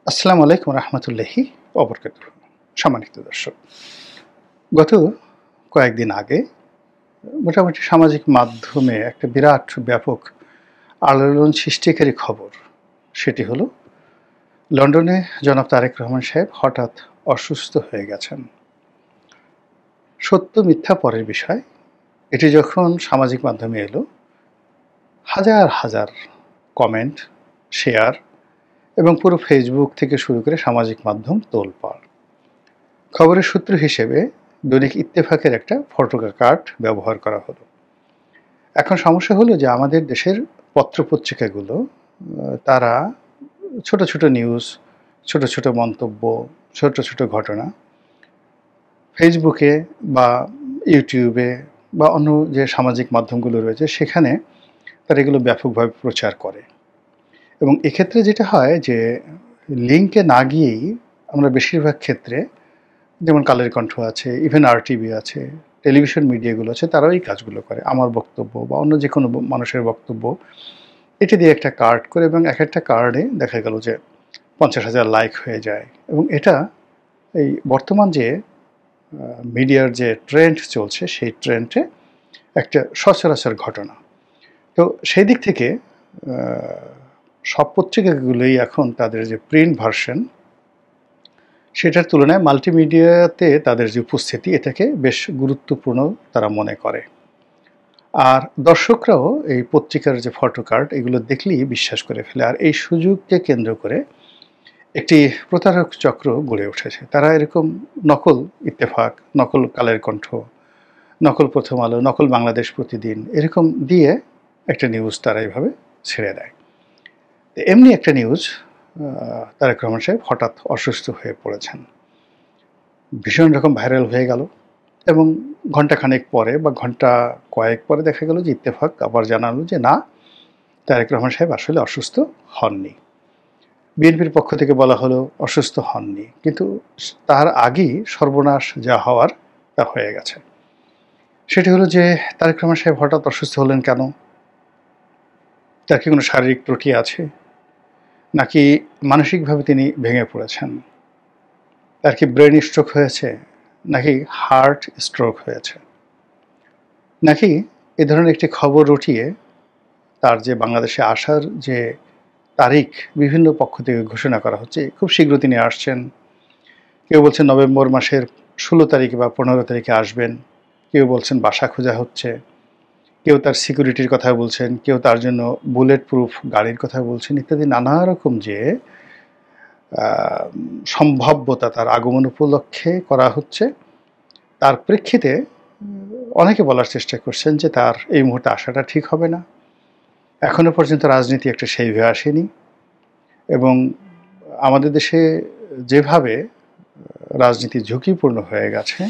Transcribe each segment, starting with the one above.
আসসালামু আলাইকুম রহমতুল্লাহি ওবরকাতুহু। সম্মানিত দর্শক, গত কয়েকদিন আগে মোটামুটি সামাজিক মাধ্যমে একটা বিরাট ব্যাপক আলোড়ন সৃষ্টিকারী খবর। সেটি হলো লন্ডনে জনাব তারেক রহমান সাহেব হঠাৎ অসুস্থ হয়ে গেছেন। সত্য মিথ্যা পরের বিষয়। এটি যখন সামাজিক মাধ্যমে এলো, হাজার হাজার কমেন্ট, শেয়ার এবং পুরো ফেসবুক থেকে শুরু করে সামাজিক মাধ্যম তোলপাড়। খবরের সূত্র হিসেবে দৈনিক ইত্তেফাকের একটা ফটোকার্ড ব্যবহার করা হলো। এখন সমস্যা হলো যে আমাদের দেশের পত্রপত্রিকাগুলো তারা ছোট ছোট নিউজ, ছোট ছোট মন্তব্য, ছোট ছোট ঘটনা ফেসবুকে বা ইউটিউবে বা অন্য যে সামাজিক মাধ্যমগুলো রয়েছে সেখানে তারা এগুলো ব্যাপকভাবে প্রচার করে। এবং এক্ষেত্রে যেটা হয় যে লিঙ্কে না গিয়েই আমরা বেশিরভাগ ক্ষেত্রে, যেমন কালের কণ্ঠ আছে, ইভেন আরটিভি আছে, টেলিভিশন মিডিয়াগুলো আছে, তারাও এই কাজগুলো করে। আমার বক্তব্য বা অন্য যে কোনো মানুষের বক্তব্য এটি দিয়ে একটা কার্ড করে এবং এক একটা কার্ডে দেখা গেল যে 50,000 লাইক হয়ে যায়। এবং এটা এই বর্তমান যে মিডিয়ার যে ট্রেন্ড চলছে সেই ট্রেন্ডে একটা সচরাচর ঘটনা। তো সেই দিক থেকে সব পত্রিকাগুলোই এখন তাদের যে প্রিন্ট ভার্সন সেটার তুলনায় মাল্টিমিডিয়াতে তাদের যে উপস্থিতি এটাকে বেশ গুরুত্বপূর্ণ তারা মনে করে। আর দর্শকরাও এই পত্রিকার যে ফটোকার্ড এগুলো দেখলেই বিশ্বাস করে ফেলে। আর এই সুযোগকে কেন্দ্র করে একটি প্রতারক চক্র গড়ে উঠেছে। তারা এরকম নকল ইত্তেফাক, নকল কালের কণ্ঠ, নকল প্রথম আলো, নকল বাংলাদেশ প্রতিদিন এরকম দিয়ে একটা নিউজ তারা এইভাবে ছেড়ে দেয়। এমনি একটা নিউজ, তারেক রহমান সাহেব হঠাৎ অসুস্থ হয়ে পড়েছেন, ভীষণ রকম ভাইরাল হয়ে গেল। এবং ঘণ্টাখানেক পরে বা ঘণ্টা কয়েক পরে দেখা গেল যে ইত্তেফাক আবার জানালো যে না, তারেক রহমান সাহেব আসলে অসুস্থ হননি। বিএনপির পক্ষ থেকে বলা হলো অসুস্থ হননি, কিন্তু তার আগেই সর্বনাশ যা হওয়ার তা হয়ে গেছে। সেটি হলো যে তারেক রহমান সাহেব হঠাৎ অসুস্থ হলেন কেন? তার কি কোনো শারীরিক ত্রুটি আছে, নাকি মানসিকভাবে তিনি ভেঙে পড়েছেন? তার কি ব্রেন স্ট্রোক হয়েছে, নাকি হার্ট স্ট্রোক হয়েছে, নাকি এ ধরনের একটি খবর রটিয়ে তার যে বাংলাদেশে আসার যে তারিখ বিভিন্ন পক্ষ থেকে ঘোষণা করা হচ্ছে, খুব শীঘ্র তিনি আসছেন। কেউ বলছেন নভেম্বর মাসের 16 তারিখে বা 15 তারিখে আসবেন, কেউ বলছেন বাসা খোঁজা হচ্ছে, কেউ তার সিকিউরিটির কথা বলছেন, কেউ তার জন্য বুলেট প্রুফ গাড়ির কথা বলছেন, ইত্যাদি নানা রকম যে সম্ভাব্যতা তার আগমন উপলক্ষে করা হচ্ছে। তার প্রেক্ষিতে অনেকে বলার চেষ্টা করছেন যে তার এই মুহূর্তে আসাটা ঠিক হবে না। এখনো পর্যন্ত রাজনীতি একটা সেইভাবে আসেনি এবং আমাদের দেশে যেভাবে রাজনীতি ঝুঁকিপূর্ণ হয়ে গেছে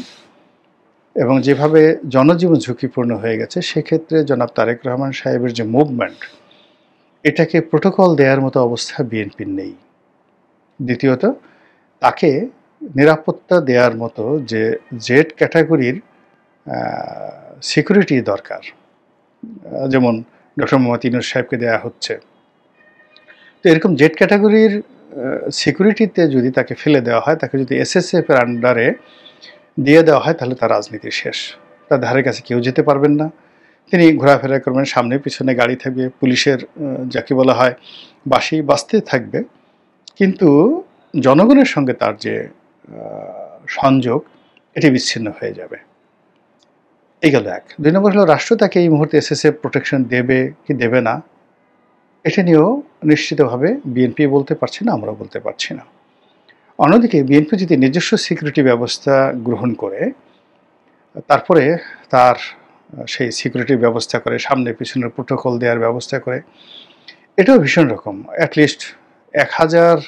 এবং যেভাবে জনজীবন ঝুঁকিপূর্ণ হয়ে গেছে, সেক্ষেত্রে জনাব তারেক রহমান সাহেবের যে মুভমেন্ট এটাকে প্রোটোকল দেওয়ার মতো অবস্থা বিএনপির নেই। দ্বিতীয়ত, তাকে নিরাপত্তা দেওয়ার মতো যে জেড ক্যাটাগরির সিকিউরিটি দরকার, যেমন ডক্টর মোহাম্মদ ইউনূস সাহেবকে দেওয়া হচ্ছে, তো এরকম জেড ক্যাটাগরির সিকিউরিটিতে যদি তাকে ফেলে দেওয়া হয়, তাকে যদি এসএসএফ এর আন্ডারে দিয়ে দেওয়া হয়, তাহলে তার রাজনীতি শেষ। তার ধারে কাছে কেউ যেতে পারবেন না। তিনি ঘোরাফেরা করবেন, সামনে পিছনে গাড়ি থাকবে, পুলিশের যাকে বলা হয় বাঁচতে থাকবে, কিন্তু জনগণের সঙ্গে তার যে সংযোগ এটি বিচ্ছিন্ন হয়ে যাবে। এই গেল এক। 2 নম্বর হলো রাষ্ট্র তাকে এই মুহূর্তে এসএসএফ প্রোটেকশন দেবে কি দেবে না, এটা নিয়েও নিশ্চিতভাবে বিএনপি বলতে পারছে না, আমরাও বলতে পারছি না। অন্যদিকে বিএনপি যদি নিজস্ব সিকিউরিটি ব্যবস্থা গ্রহণ করে, তারপরে তার সেই সিকিউরিটির ব্যবস্থা করে, সামনে পিছনের প্রোটোকল দেওয়ার ব্যবস্থা করে, এটাও ভীষণ রকম। অ্যাটলিস্ট 1000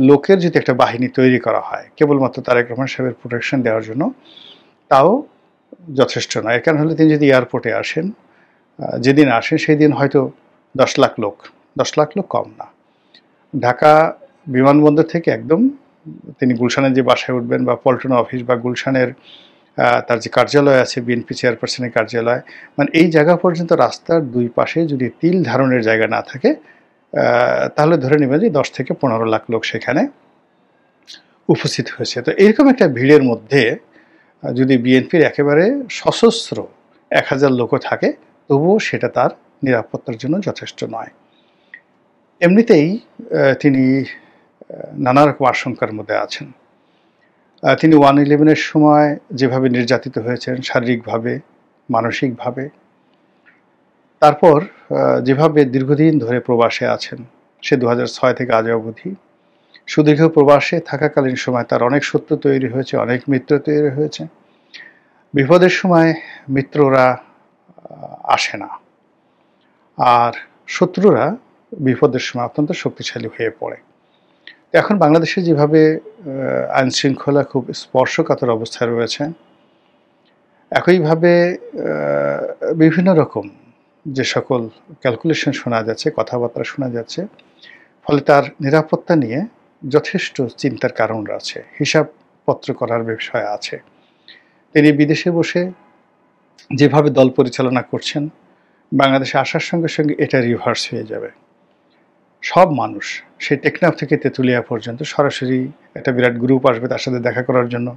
লোকের যদি একটা বাহিনী তৈরি করা হয় কেবলমাত্র তারেক রহমান সাহেবের প্রোটেকশন দেওয়ার জন্য, তাও যথেষ্ট নয়। এর কারণ হলে তিনি যদি এয়ারপোর্টে আসেন, যেদিন আসেন সেই দিন হয়তো 10 লাখ লোক, 10 লাখ লোক কম না, ঢাকা বিমানবন্দর থেকে একদম তিনি গুলশানের যে বাসায় উঠবেন বা পল্টন অফিস বা গুলশানের তার যে কার্যালয় আছে বিএনপি চেয়ারপারসনের কার্যালয়, মানে এই জায়গা পর্যন্ত রাস্তার 2 পাশে যদি তিল ধারণের জায়গা না থাকে, তাহলে ধরে নেবেন যে 10 থেকে 15 লাখ লোক সেখানে উপস্থিত হয়েছে। তো এরকম একটা ভিড়ের মধ্যে যদি বিএনপির একেবারে সশস্ত্র 1000 লোকও থাকে, তবুও সেটা তার নিরাপত্তার জন্য যথেষ্ট নয়। এমনিতেই তিনি নানা রকম আশঙ্কার মধ্যে আছেন। তিনি 1/11 এর সময় যেভাবে নির্যাতিত হয়েছেন শারীরিকভাবে, মানসিকভাবে, তারপর যেভাবে দীর্ঘদিন ধরে প্রবাসে আছেন, সে 2006 থেকে আজ অবধি সুদীর্ঘ প্রবাসে থাকাকালীন সময় তার অনেক শত্রু তৈরি হয়েছে, অনেক মিত্র তৈরি হয়েছে। বিপদের সময় মিত্ররা আসে না, আর শত্রুরা বিপদের সময় অত্যন্ত শক্তিশালী হয়ে পড়ে। এখন বাংলাদেশে যেভাবে আইন শৃঙ্খলা খুব স্পর্শকাতর অবস্থায় রয়েছে, একইভাবে বিভিন্ন রকম যে সকল ক্যালকুলেশন শোনা যাচ্ছে, কথাবার্তা শোনা যাচ্ছে, ফলে তার নিরাপত্তা নিয়ে যথেষ্ট চিন্তার কারণ আছে, হিসাবপত্র করার বিষয় আছে। তিনি বিদেশে বসে যেভাবে দল পরিচালনা করছেন, বাংলাদেশে আসার সঙ্গে সঙ্গে এটা রিভার্স হয়ে যাবে। সব মানুষ, সেই টেকনাফ থেকে তেঁতুলিয়া পর্যন্ত সরাসরি একটা বিরাট গ্রুপ আসবে তার সাথে দেখা করার জন্য।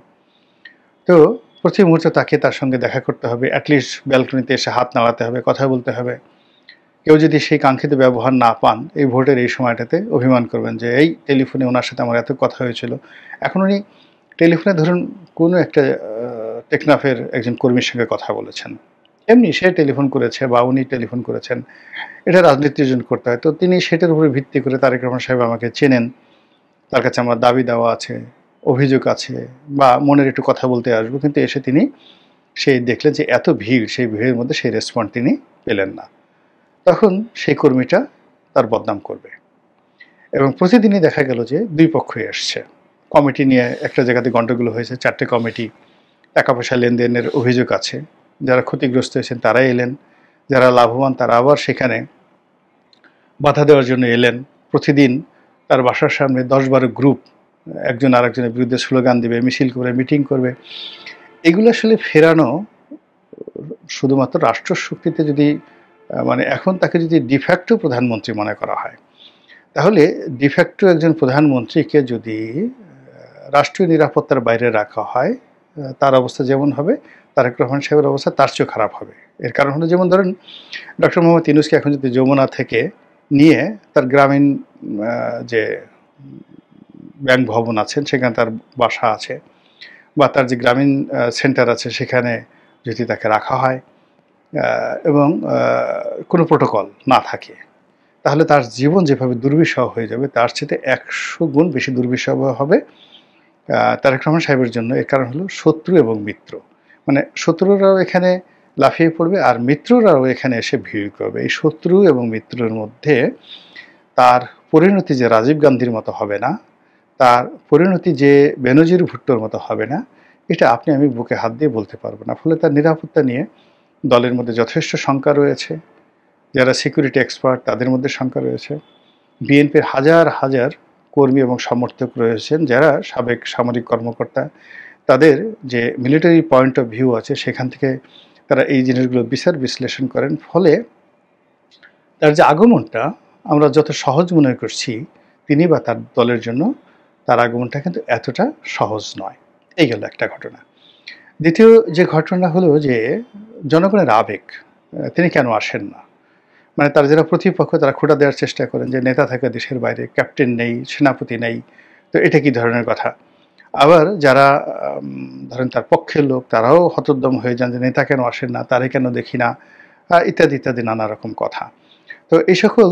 তো প্রতি মুহূর্তে তাকে তার সঙ্গে দেখা করতে হবে, অ্যাটলিস্ট ব্যালকনিতে এসে হাত নাড়াতে হবে, কথা বলতে হবে। কেউ যদি সেই কাঙ্ক্ষিত ব্যবহার না পান, এই ভোটের এই সময়টাতে অভিমান করবেন যে এই টেলিফোনে ওনার সাথে আমার এত কথা হয়েছিল। এখন উনি টেলিফোনে ধরুন কোনো একটা টেকনাফের একজন কর্মীর সঙ্গে কথা বলেছেন, এমনি সে টেলিফোন করেছে বা উনি টেলিফোন করেছেন, এটা রাজনীতির জন্য করতে হয়। তো তিনি সেটার উপরে ভিত্তি করে তারেক রহমান সাহেব আমাকে চেনেন, তার কাছে আমার দাবি দেওয়া আছে, অভিযোগ আছে, বা মনের একটু কথা বলতে আসবো, কিন্তু এসে তিনি সেই দেখলেন যে এত ভিড়, সেই ভিড়ের মধ্যে সেই রেসপন্স তিনি পেলেন না। তখন সেই কর্মীটা তার বদনাম করবে, এবং প্রতিদিনই দেখা গেল যে দুই পক্ষই আসছে। কমিটি নিয়ে একটা জায়গাতে গণ্ডগোল হয়েছে, 4টে কমিটি, টাকা পয়সা লেনদেনের অভিযোগ আছে, যারা ক্ষতিগ্রস্ত হয়েছেন তারাই এলেন, যারা লাভবান তারা আবার সেখানে বাধা দেওয়ার জন্য এলেন। প্রতিদিন তার বাসার সামনে 10-12 গ্রুপ একজন আরেকজনের বিরুদ্ধে স্লোগান দিবে, মিছিল করে, মিটিং করবে। এগুলো আসলে ফেরানো শুধুমাত্র রাষ্ট্রশক্তিতে যদি মানে এখন তাকে যদি ডিফ্যাক্টো প্রধানমন্ত্রী মনে করা হয়, তাহলে ডিফ্যাক্টো একজন প্রধানমন্ত্রীকে যদি রাষ্ট্রীয় নিরাপত্তার বাইরে রাখা হয়, তার অবস্থা যেমন হবে, তারেক রহমান সাহেবের অবস্থা তার চেয়েও খারাপ হবে। এর কারণ হলো, যেমন ধরেন ডক্টর মোহাম্মদ ইউনূসকে এখন যদি যমুনা থেকে নিয়ে তার গ্রামীণ যে ব্যাংক ভবন আছেন সেখানে তার বাসা আছে, বা তার যে গ্রামীণ সেন্টার আছে সেখানে যদি তাকে রাখা হয় এবং কোনো প্রোটোকল না থাকে, তাহলে তার জীবন যেভাবে দুর্বিষহ হয়ে যাবে, তার চেয়ে 100 গুণ বেশি দুর্বিষহ হবে তারেক রহমান সাহেবের জন্য। এর কারণ হলো শত্রু এবং মিত্র, মানে শত্রুরাও এখানে লাফিয়ে পড়বে আর মিত্ররাও এখানে এসে ভিড় করবে। এই শত্রু এবং মিত্রের মধ্যে তার পরিণতি যে রাজীব গান্ধীর মতো হবে না, তার পরিণতি যে বেনজির ভুট্টোর মতো হবে না, এটা আপনি আমি বুকে হাত দিয়ে বলতে পারবো না। ফলে তার নিরাপত্তা নিয়ে দলের মধ্যে যথেষ্ট শঙ্কা রয়েছে, যারা সিকিউরিটি এক্সপার্ট তাদের মধ্যে শঙ্কা রয়েছে। বিএনপির হাজার হাজার কর্মী এবং সমর্থক রয়েছেন যারা সাবেক সামরিক কর্মকর্তা, তাদের যে মিলিটারি পয়েন্ট অফ ভিউ আছে সেখান থেকে তারা এই জিনিসগুলো বিচার বিশ্লেষণ করেন। ফলে তার যে আগমনটা আমরা যত সহজ মনে করছি, তিনি বা তার দলের জন্য তার আগমনটা কিন্তু এতটা সহজ নয়। এই গেল একটা ঘটনা। দ্বিতীয় যে ঘটনা হলো যে জনগণের আবেগ, তিনি কেন আসেন না, মানে তার যারা প্রতিপক্ষ তারা খোঁটা দেওয়ার চেষ্টা করেন যে নেতা থাকে দেশের বাইরে, ক্যাপ্টেন নেই, সেনাপতি নেই, তো এটা কি ধরনের কথা। আবার যারা ধরেন তার পক্ষের লোক তারাও হতোদ্যম হয়ে যান যে নেতা কেন আসেন না, তারে কেন দেখি না, ইত্যাদি ইত্যাদি নানা রকম কথা। তো এই সকল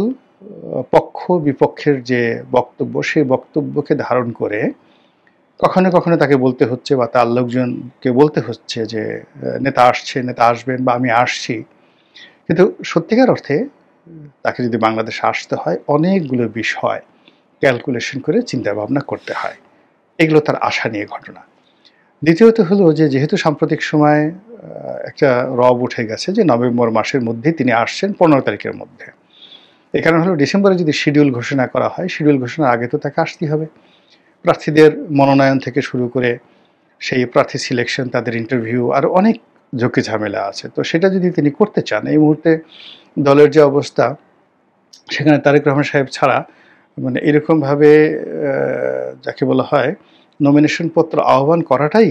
পক্ষ বিপক্ষের যে বক্তব্য, সেই বক্তব্যকে ধারণ করে কখনো কখনো তাকে বলতে হচ্ছে বা তার লোকজনকে বলতে হচ্ছে যে নেতা আসছে, নেতা আসবেন, বা আমি আসছি। কিন্তু সত্যিকার অর্থে তাকে যদি বাংলাদেশে আসতে হয়, অনেকগুলো বিষয় ক্যালকুলেশন করে চিন্তা ভাবনা করতে হয়। এগুলো তার আশা নিয়ে ঘটনা। দ্বিতীয়ত হলো যে যেহেতু সাম্প্রতিক সময় একটা রব উঠে গেছে যে নভেম্বর মাসের মধ্যেই তিনি আসছেন, 15 তারিখের মধ্যে। এই কারণ হলো ডিসেম্বরে যদি শিডিউল ঘোষণা করা হয়, শিডিউল ঘোষণার আগে তো তাকে আসতেই হবে। প্রার্থীদের মনোনয়ন থেকে শুরু করে সেই প্রার্থী সিলেকশন, তাদের ইন্টারভিউ, আর অনেক ঝুঁকি ঝামেলা আছে। তো সেটা যদি তিনি করতে চান, এই মুহূর্তে দলের যে অবস্থা, সেখানে তারেক রহমান সাহেব ছাড়া মানে এরকমভাবে যাকে বলা হয় নমিনেশন পত্র আহ্বান করাটাই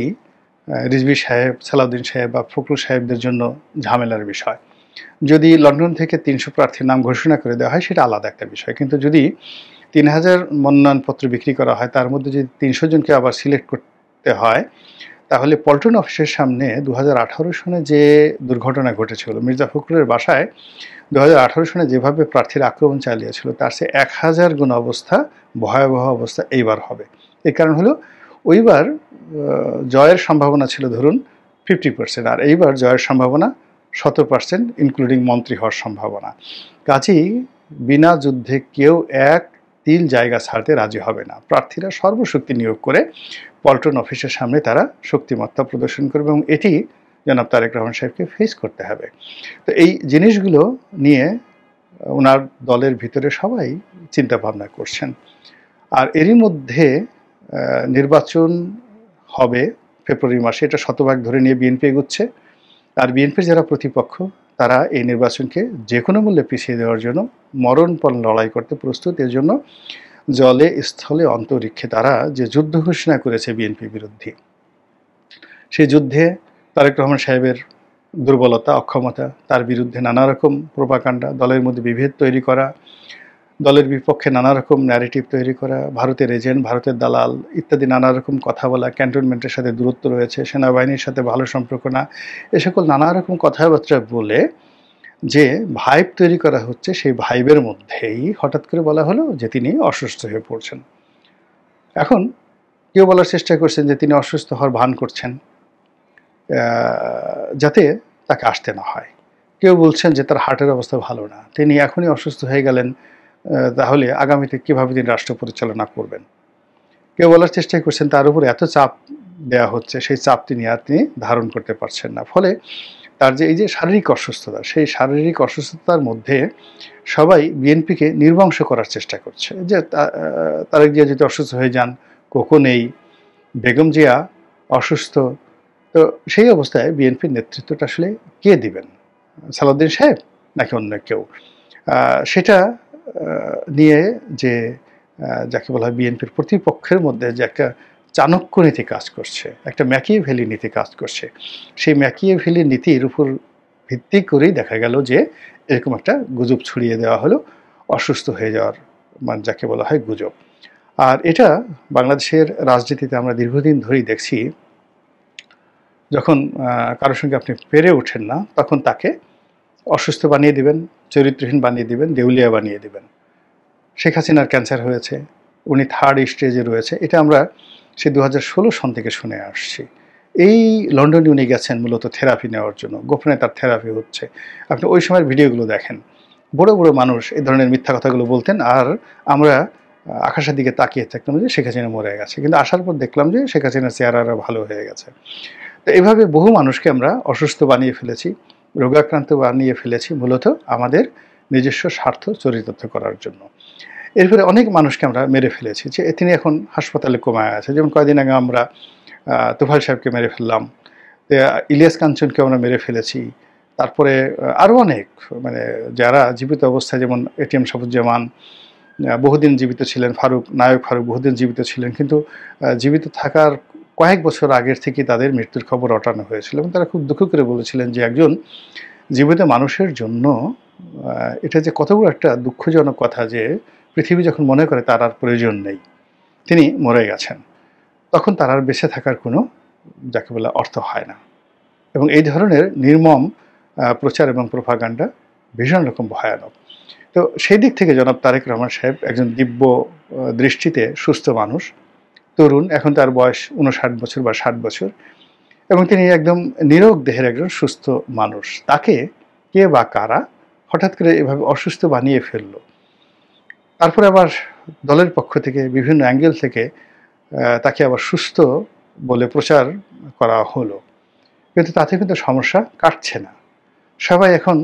রিজভী সাহেব, সালাউদ্দিন সাহেব বা ফখরুল সাহেবদের জন্য ঝামেলার বিষয়। যদি লন্ডন থেকে ৩০০ প্রার্থীর নাম ঘোষণা করে দেওয়া হয় সেটা আলাদা একটা বিষয়, কিন্তু যদি ৩,০০০ মনোনয়নপত্র বিক্রি করা হয় তার মধ্যে যদি ৩০০ জনকে আবার সিলেক্ট করতে হয়, তাহলে পল্টন অফিসের সামনে ২০১৮ সনে যে দুর্ঘটনা ঘটেছিল, মির্জা ফখরুলের বাসায় ২০১৮ সনে যেভাবে প্রার্থীরা আক্রমণ চালিয়েছিল তার চেয়ে ১,০০০ গুণ অবস্থা, ভয়াবহ অবস্থা এইবার হবে। এর কারণ হলো ওইবার জয়ের সম্ভাবনা ছিল ধরুন 50%, আর এইবার জয়ের সম্ভাবনা ১০০%, ইনক্লুডিং মন্ত্রী হওয়ার সম্ভাবনা। কাজেই বিনা যুদ্ধে কেউ এক তিল জায়গা ছাড়তে রাজি হবে না। প্রার্থীরা সর্বশক্তি নিয়োগ করে পল্টন অফিসের সামনে তারা শক্তিমত্তা প্রদর্শন করবে এবং এটি জনাব তারেক রহমান সাহেবকে ফেস করতে হবে। তো এই জিনিসগুলো নিয়ে ওনার দলের ভিতরে সবাই চিন্তা ভাবনা করছেন। আর এরই মধ্যে নির্বাচন হবে ফেব্রুয়ারি মাসে, এটা শতভাগ ধরে নিয়ে বিএনপি এগুচ্ছে। আর বিএনপির যারা প্রতিপক্ষ তারা এই নির্বাচনকে যে কোনো মূল্যে পিছিয়ে দেওয়ার জন্য মরণপণ লড়াই করতে প্রস্তুত। এর জন্য জলে স্থলে অন্তরিক্ষে তারা যে যুদ্ধ ঘোষণা করেছে বিএনপি বিরুদ্ধে, সেই যুদ্ধে তারেক রহমান সাহেবের দুর্বলতা, অক্ষমতা, তার বিরুদ্ধে নানা রকম প্রোপাগান্ডা, দলের মধ্যে বিভেদ তৈরি করা, দলের বিপক্ষে নানা রকম ন্যারেটিভ তৈরি করা, ভারতের এজেন্ট, ভারতের দালাল ইত্যাদি নানা রকম কথা বলা, ক্যান্টনমেন্টের সাথে দূরত্ব রয়েছে, সেনাবাহিনীর সাথে ভালো সম্পর্ক না, এ সকল নানা রকম কথাবার্তা বলে যে ভাইব তৈরি করা হচ্ছে, সেই ভাইবের মধ্যেই হঠাৎ করে বলা হলো যে তিনি অসুস্থ হয়ে পড়ছেন। এখন কেউ বলার চেষ্টা করছেন যে তিনি অসুস্থ হওয়ার ভান করছেন যাতে তাকে আসতে না হয়। কেউ বলছেন যে তার হার্টের অবস্থা ভালো না, তিনি এখনই অসুস্থ হয়ে গেলেন, তাহলে আগামীতে কীভাবে তিনি রাষ্ট্র পরিচালনা করবেন। কেউ বলার চেষ্টা করছেন তার উপর এত চাপ দেওয়া হচ্ছে, সেই চাপ তিনি ধারণ করতে পারছেন না। ফলে তার যে এই যে শারীরিক অসুস্থতা, সেই শারীরিক অসুস্থতার মধ্যে সবাই বিএনপিকে নির্বংশ করার চেষ্টা করছে। যে তারেক জিয়া যদি অসুস্থ হয়ে যান, কোকো নেই, বেগম জিয়া অসুস্থ, তো সেই অবস্থায় বিএনপির নেতৃত্বটা আসলে কে দিবেন, সালাউদ্দিন সাহেব নাকি অন্য কেউ? সেটা নিয়ে যে যাকে বলা হয় বিএনপির প্রতিপক্ষের মধ্যে যে একটা চাণক্য নীতি কাজ করছে, একটা ম্যাকিয়েভেলি নীতি কাজ করছে, সেই ম্যাকিয়েভেলি নীতির উপর ভিত্তি করেই দেখা গেল যে এরকম একটা গুজব ছড়িয়ে দেওয়া হলো, অসুস্থ হয়ে যাওয়ার মানে যাকে বলা হয় গুজব। আর এটা বাংলাদেশের রাজনীতিতে আমরা দীর্ঘদিন ধরেই দেখছি, যখন কারোর সঙ্গে আপনি পেরে ওঠেন না তখন তাকে অসুস্থ বানিয়ে দিবেন, চরিত্রহীন বানিয়ে দিবেন, দেউলিয়া বানিয়ে দিবেন। শেখ হাসিনার ক্যান্সার হয়েছে, উনি 3rd স্টেজে রয়েছে, এটা আমরা সে 2016 সন থেকে শুনে আসছি। এই লন্ডনে উনি গেছেন মূলত থেরাপি নেওয়ার জন্য, গোপনে তার থেরাপি হচ্ছে। আপনি ওই সময়ের ভিডিওগুলো দেখেন, বড় বড় মানুষ এই ধরনের মিথ্যা কথাগুলো বলতেন, আর আমরা আকাশের দিকে তাকিয়ে থাকতাম যে শেখ হাসিনা মরে গেছে, কিন্তু আসার পর দেখলাম যে শেখ হাসিনার চেহারা ভালো হয়ে গেছে। তো এইভাবে বহু মানুষকে আমরা অসুস্থ বানিয়ে ফেলেছি, রোগাক্রান্ত বানিয়ে ফেলেছি মূলত আমাদের নিজস্ব স্বার্থ চরিতার্থ করার জন্য। এরপরে অনেক মানুষকে আমরা মেরে ফেলেছি, যে তিনি এখন হাসপাতালে কোমায় আছে। যেমন কয়েকদিন আগে আমরা তোফাল সাহেবকে মেরে ফেললাম, ইলিয়াস কাঞ্চনকে আমরা মেরে ফেলেছি, তারপরে আরও অনেক মানে যারা জীবিত অবস্থায়, যেমন এটিএম সাবুজ্জামান বহুদিন জীবিত ছিলেন, নায়ক ফারুক বহুদিন জীবিত ছিলেন, কিন্তু জীবিত থাকার কয়েক বছর আগের থেকে তাদের মৃত্যুর খবর রটানো হয়েছিল এবং তারা খুব দুঃখ করে বলেছিলেন যে একজন জীবিত মানুষের জন্য এটা যে কত বড় একটা দুঃখজনক কথা যে পৃথিবী যখন মনে করে তার আর প্রয়োজন নেই, তিনি মরে গেছেন, তখন তার আর বেঁচে থাকার কোনো যাকে বলে অর্থ হয় না। এবং এই ধরনের নির্মম প্রচার এবং প্রোপাগান্ডা ভীষণ রকম ভয়ানক। তো সেই দিক থেকে জনাব তারেক রহমান সাহেব একজন দিব্য দৃষ্টিতে সুস্থ মানুষ, তরুণ, এখন তার বয়স 59 বছর বা 60 বছর, এবং তিনি একদম নিরোগ দেহের একজন সুস্থ মানুষ। তাকে কে বা কারা হঠাৎ করে এভাবে অসুস্থ বানিয়ে ফেললো, তারপরে আবার দলের পক্ষ থেকে বিভিন্ন অ্যাঙ্গেল থেকে তাকে আবার সুস্থ বলে প্রচার করা হলো, কিন্তু তাতে কিন্তু সমস্যা কাটছে না। সবাই এখন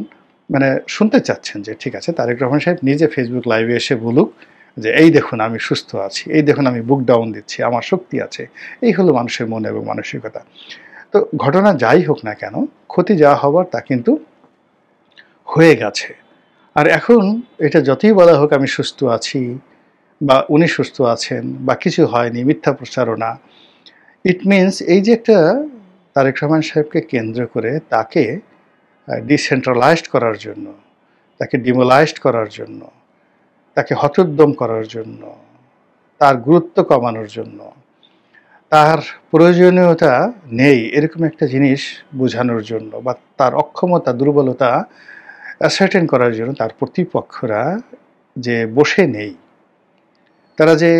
মানে শুনতে চাচ্ছেন যে ঠিক আছে, তারেক রহমান সাহেব নিজে ফেসবুক লাইভে এসে বলুক যে এই দেখুন আমি সুস্থ আছি, এই দেখুন আমি বুক ডাউন দিচ্ছি, আমার শক্তি আছে। এই হলো মানুষের মন এবং মানসিকতা। তো ঘটনা যাই হোক না কেন, ক্ষতি যা হবার তা কিন্তু হয়ে গেছে। আর এখন এটা যতই বলা হোক আমি সুস্থ আছি বা উনি সুস্থ আছেন বা কিছু হয়নি, মিথ্যা প্রচারণা, ইট মিনস এই যে একটা তারেক রহমান সাহেবকে কেন্দ্র করে তাকে ডিসেন্ট্রালাইজড করার জন্য, তাকে ডিমোলাইজড করার জন্য, তাকে হতোদ্যম করার জন্য, তার গুরুত্ব কমানোর জন্য, তার প্রয়োজনীয়তা নেই এরকম একটা জিনিস বোঝানোর জন্য বা তার অক্ষমতা, দুর্বলতা অ্যাসার্টেন করার জন্য তার প্রতিপক্ষরা যে বসে নেই, তারা যে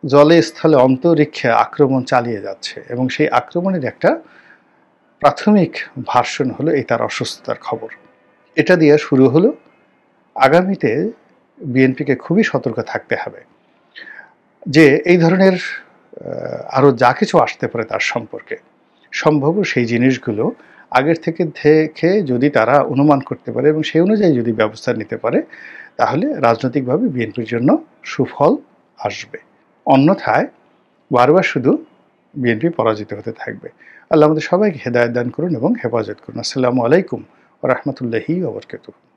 জলে স্থলে অন্তরিক্ষে আক্রমণ চালিয়ে যাচ্ছে এবং সেই আক্রমণের একটা প্রাথমিক ভার্সন হলো এই তার অসুস্থতার খবর। এটা দিয়ে শুরু হলো আগামীতে বিএনপিকে খুবই সতর্ক থাকতে হবে যে এই ধরনের আরও যা কিছু আসতে পারে তার সম্পর্কে সম্ভব সেই জিনিসগুলো আগের থেকে যদি তারা অনুমান করতে পারে এবং সেই অনুযায়ী যদি ব্যবস্থা নিতে পারে তাহলে রাজনৈতিকভাবে বিএনপির জন্য সুফল আসবে। অন্যথায় বারবার শুধু বিএনপি পরাজিত হতে থাকবে। আল্লাহ আমাদের সবাইকে হেদায়েত দান করুন এবং হেফাজত করুন। আসসালামু আলাইকুম ওয়া রাহমাতুল্লাহি ওয়া বারাকাতুহু।